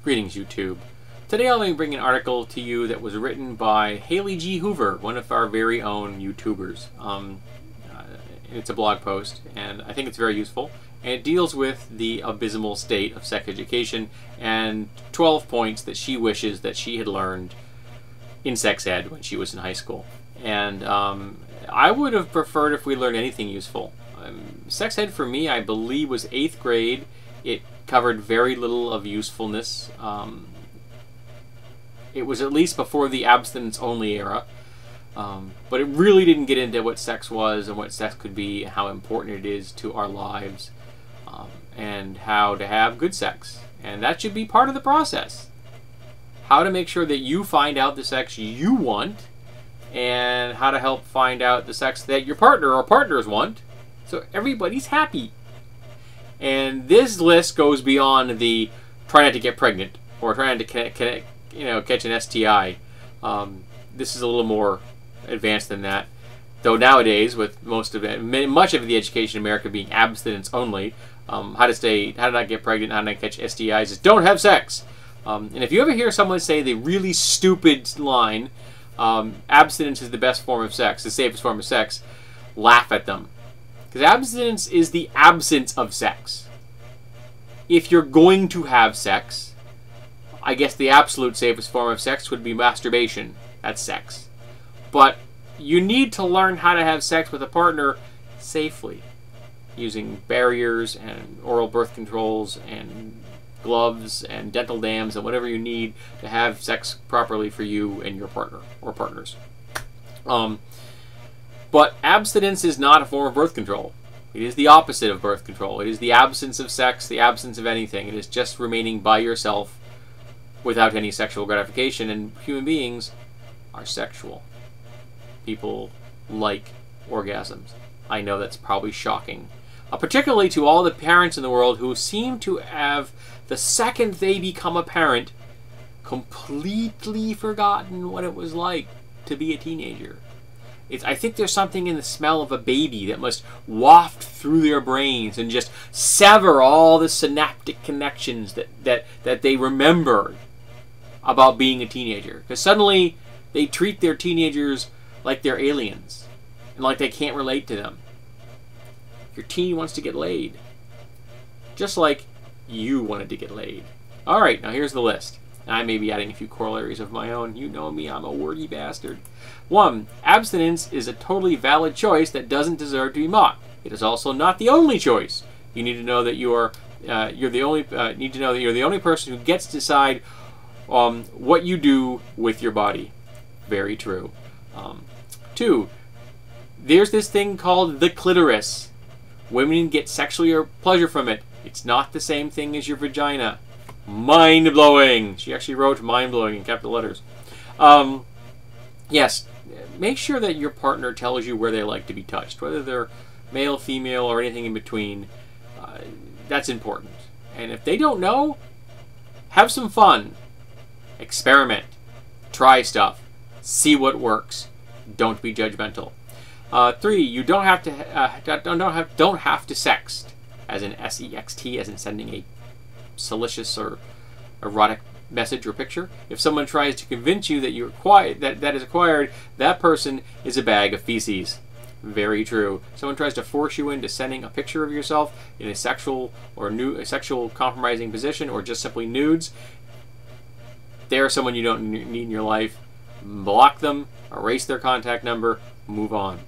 Greetings, YouTube. Today I'll be bringing an article to you that was written by Haley G. Hoover, one of our very own YouTubers. It's a blog post, and I think it's very useful. And it deals with the abysmal state of sex education and 12 points that she wishes that she had learned in sex ed when she was in high school. And I would have preferred if we learned anything useful. Sex ed for me, I believe, was 8th grade. It covered very little of usefulness. It was at least before the abstinence-only era. But it really didn't get into what sex was and what sex could be and how important it is to our lives and how to have good sex. And that should be part of the process. How to make sure that you find out the sex you want and how to help find out the sex that your partner or partners want so everybody's happy. And this list goes beyond the try not to get pregnant or trying to catch an STI. This is a little more advanced than that. Though nowadays, with much of the education in America being abstinence only, how to not get pregnant, how to not catch STIs is don't have sex. And if you ever hear someone say the really stupid line, abstinence is the best form of sex, the safest form of sex, laugh at them. Because abstinence is the absence of sex. If you're going to have sex, I guess the absolute safest form of sex would be masturbation. That's sex. But you need to learn how to have sex with a partner safely, using barriers and oral birth controls and gloves and dental dams and whatever you need to have sex properly for you and your partner or partners. But abstinence is not a form of birth control. It is the opposite of birth control. It is the absence of sex, the absence of anything. It is just remaining by yourself without any sexual gratification. And human beings are sexual. People like orgasms. I know that's probably shocking. Particularly to all the parents in the world who seem to have, the second they become a parent, completely forgotten what it was like to be a teenager. I think there's something in the smell of a baby that must waft through their brains and just sever all the synaptic connections that they remember about being a teenager. Because suddenly they treat their teenagers like they're aliens and like they can't relate to them. Your teen wants to get laid. Just like you wanted to get laid. Alright, now here's the list. I may be adding a few corollaries of my own. You know me, I'm a wordy bastard. 1. Abstinence is a totally valid choice that doesn't deserve to be mocked. It is also not the only choice. You need to know that you're the only person who gets to decide what you do with your body. Very true. 2. There's this thing called the clitoris. Women get sexual pleasure from it. It's not the same thing as your vagina. Mind-blowing. She actually wrote mind-blowing in capital letters. Yes, make sure that your partner tells you where they like to be touched, whether they're male, female, or anything in between. That's important. And if they don't know, have some fun. Experiment. Try stuff. See what works. Don't be judgmental. 3. You don't have to sext, as in S-E-X-T, as in sending a salacious or erotic message or picture. If someone tries to convince you that that is acquired, that person is a bag of feces. Very true. Someone tries to force you into sending a picture of yourself in a sexual or sexual compromising position or just simply nudes. They're someone you don't need in your life. Block them, erase their contact number, move on.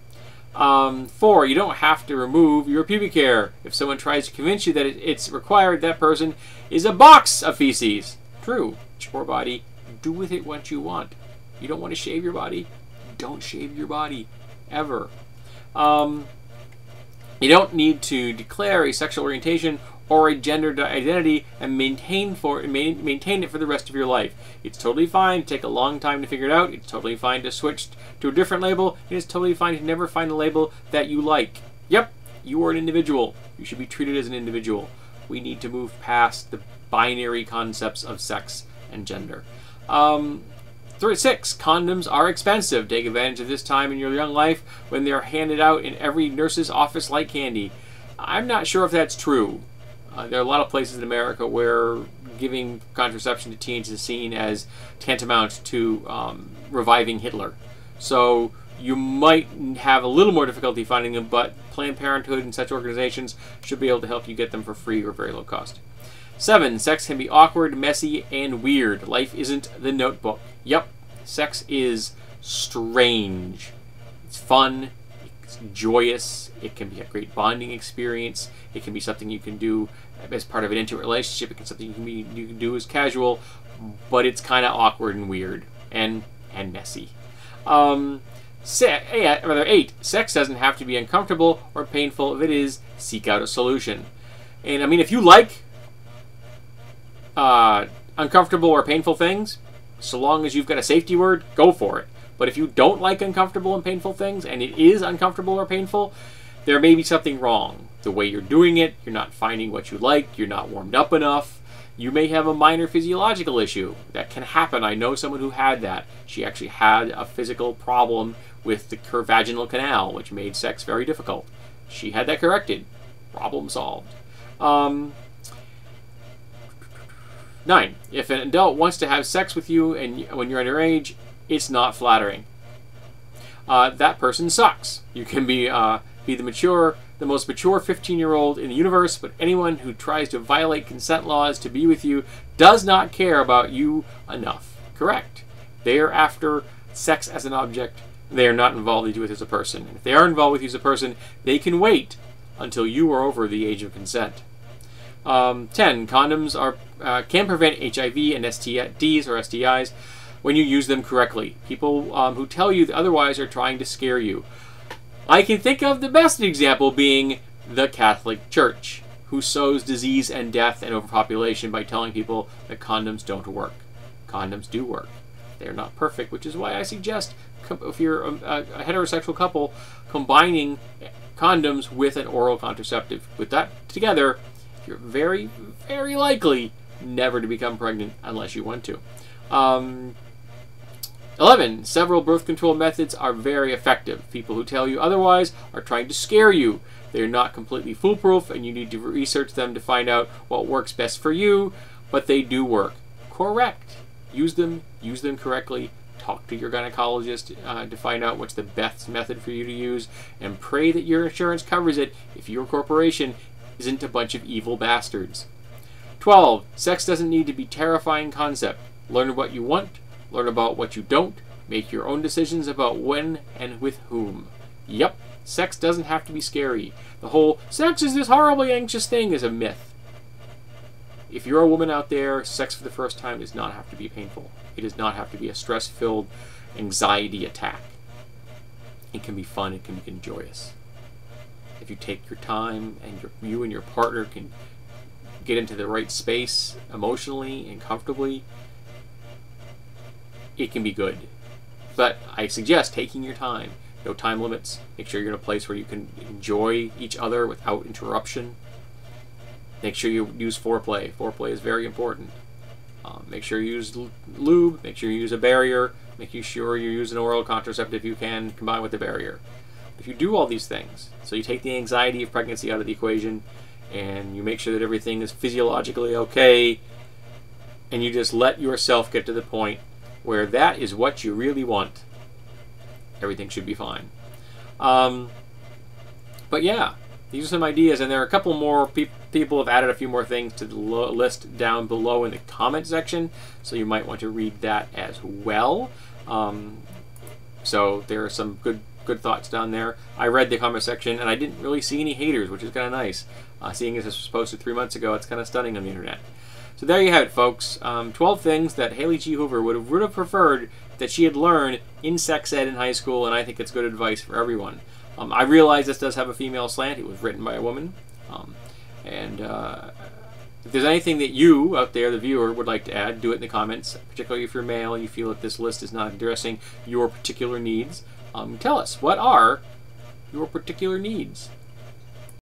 4. You don't have to remove your pubic hair. If someone tries to convince you that it's required, that person is a box of feces. True. It's your body. Do with it what you want. You don't want to shave your body? Don't shave your body. Ever. You don't need to declare a sexual orientation or a gender identity and maintain it for the rest of your life. It's totally fine to take a long time to figure it out. It's totally fine to switch to a different label. It is totally fine to never find a label that you like. Yep, you are an individual. You should be treated as an individual. We need to move past the binary concepts of sex and gender. 6. Condoms are expensive. Take advantage of this time in your young life when they're handed out in every nurse's office like candy. I'm not sure if that's true. There are a lot of places in America where giving contraception to teens is seen as tantamount to reviving Hitler. So you might have a little more difficulty finding them, but Planned Parenthood and such organizations should be able to help you get them for free or very low cost. 7. Sex can be awkward, messy, and weird. Life isn't The Notebook. Yep, sex is strange. It's fun. It's joyous. It can be a great bonding experience. It can be something you can do as part of an intimate relationship. It can be something you can do as casual, but it's kind of awkward and weird and messy. 8. Sex doesn't have to be uncomfortable or painful. If it is, seek out a solution. And I mean, if you like uncomfortable or painful things, so long as you've got a safety word, go for it. But if you don't like uncomfortable and painful things, and it is uncomfortable or painful, there may be something wrong. The way you're doing it, you're not finding what you like, you're not warmed up enough. You may have a minor physiological issue. That can happen. I know someone who had that. She actually had a physical problem with her vaginal canal, which made sex very difficult. She had that corrected. Problem solved. 9. If an adult wants to have sex with you and when you're underage, it's not flattering. That person sucks. You can be the most mature 15-year-old in the universe, but anyone who tries to violate consent laws to be with you does not care about you enough. Correct. They are after sex as an object. They are not involved with you as a person. And if they are involved with you as a person, they can wait until you are over the age of consent. 10. Condoms can prevent HIV and STDs or STIs when you use them correctly. People who tell you otherwise are trying to scare you. I can think of the best example being the Catholic Church, who sows disease and death and overpopulation by telling people that condoms don't work. Condoms do work. They're not perfect, which is why I suggest, if you're a heterosexual couple, combining condoms with an oral contraceptive. With that together, you're very, very likely never to become pregnant unless you want to. 11. Several birth control methods are very effective. People who tell you otherwise are trying to scare you. They're not completely foolproof, and you need to research them to find out what works best for you, but they do work. Correct. Use them correctly. Talk to your gynecologist to find out what's the best method for you to use, and pray that your insurance covers it if your corporation isn't a bunch of evil bastards. 12. Sex doesn't need to be a terrifying concept. Learn what you want, learn about what you don't, make your own decisions about when and with whom. Yep, sex doesn't have to be scary. The whole sex is this horribly anxious thing is a myth. If you're a woman out there, sex for the first time does not have to be painful. It does not have to be a stress-filled anxiety attack. It can be fun, it can be joyous. If you take your time and you and your partner can get into the right space emotionally and comfortably, it can be good. But I suggest taking your time. No time limits. Make sure you're in a place where you can enjoy each other without interruption. Make sure you use foreplay. Foreplay is very important. Make sure you use lube. Make sure you use a barrier. Make sure you use an oral contraceptive if you can, combine with the barrier. If you do all these things, so you take the anxiety of pregnancy out of the equation, and you make sure that everything is physiologically okay, and you just let yourself get to the point where that is what you really want, everything should be fine. But yeah, these are some ideas, and there are a couple more people have added a few more things to the list down below in the comment section, so you might want to read that as well. So there are some good thoughts down there. I read the comment section, and I didn't really see any haters, which is kind of nice. Seeing as this was posted 3 months ago, it's kind of stunning on the internet. So there you have it, folks. 12 things that Haley G. Hoover would have preferred that she had learned in sex ed in high school, and I think it's good advice for everyone. I realize this does have a female slant. It was written by a woman. If there's anything that you, out there, the viewer, would like to add, do it in the comments, particularly if you're male and you feel that this list is not addressing your particular needs. Tell us, what are your particular needs?